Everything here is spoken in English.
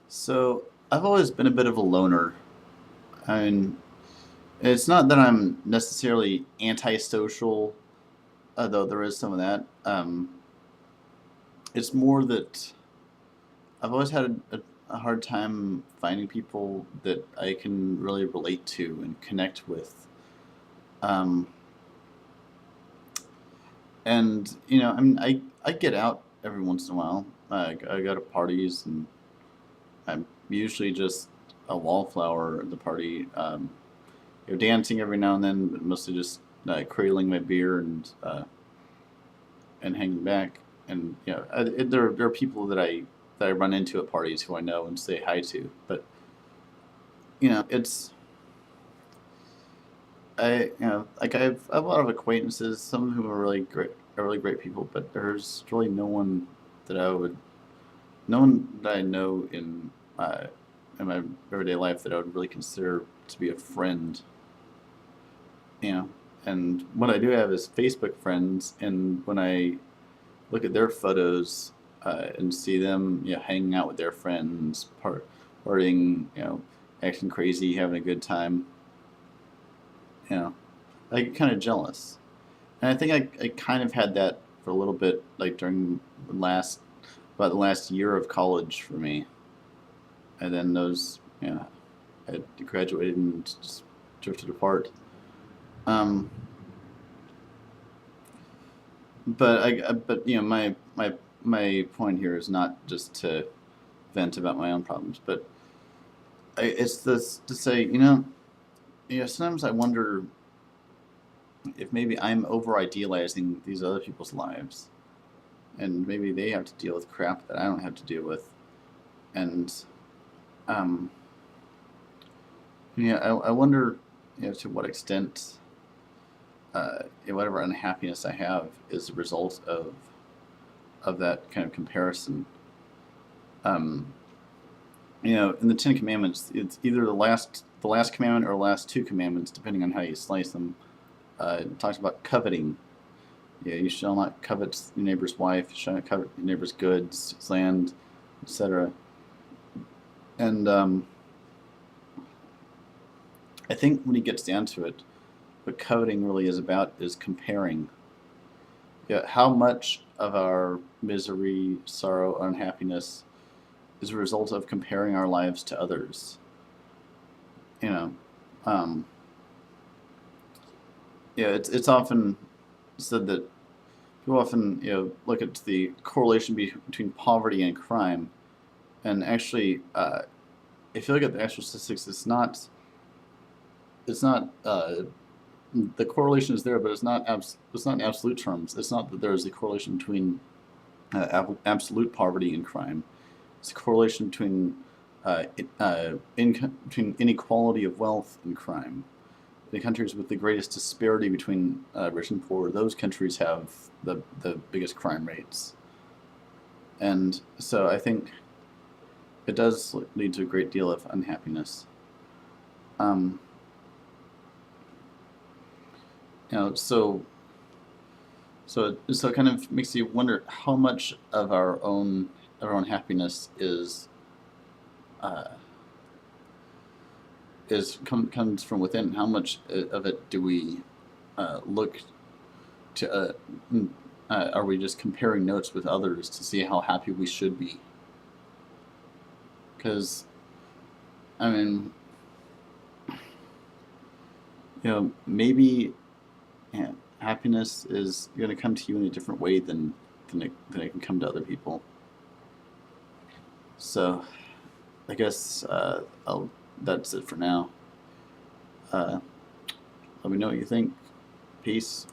So I've always been a bit of a loner. I mean, it's not that I'm necessarily antisocial, though there is some of that. It's more that I've always had a hard time finding people that I can really relate to and connect with. Um, and I get out every once in a while. I go to parties, and I'm usually just a wallflower at the party. Dancing every now and then, but mostly just cradling my beer and hanging back. And there are people that I run into at parties who I know and say hi to. But it's I have a lot of acquaintances. Some of whom are really great people. But there's really that I would, no one that I know in my everyday life that I would really consider to be a friend. you know. And what I do have is Facebook friends, and when I look at their photos and see them, hanging out with their friends, partying, acting crazy, having a good time, you know, I get kind of jealous. And I think I kind of had that for a little bit, like during about the last year of college for me. And then I graduated and just drifted apart. Um, but my point here is not just to vent about my own problems, but it's this to say, sometimes I wonder if maybe I'm over idealizing these other people's lives, and maybe they have to deal with crap that I don't have to deal with, and um, I wonder, to what extent whatever unhappiness I have is a result of that kind of comparison. Um, in the Ten Commandments, it's either the last commandment or the last two commandments, depending on how you slice them. It talks about coveting. Yeah, you shall not covet your neighbor's wife. You shall not covet your neighbor's goods, his land, etc. And I think when he gets down to it, what coveting really is about is comparing. Yeah, how much of our misery, sorrow, unhappiness is a result of comparing our lives to others. You know, um, it's often said that people often look at the correlation between poverty and crime, and actually, if you look at the actual statistics, it's not the correlation is there, but it's not in absolute terms. It's not that there is a correlation between absolute poverty and crime. It's a correlation between inequality of wealth and crime. The countries with the greatest disparity between rich and poor, those countries have the biggest crime rates. And so I think it does lead to a great deal of unhappiness. Um, so so it kind of makes you wonder how much of our own happiness uh, comes from within. How much of it do we look to? Are we just comparing notes with others to see how happy we should be? Because I mean, maybe happiness is going to come to you in a different way than it can come to other people. So I guess that's it for now. Uh, Let me know what you think. Peace.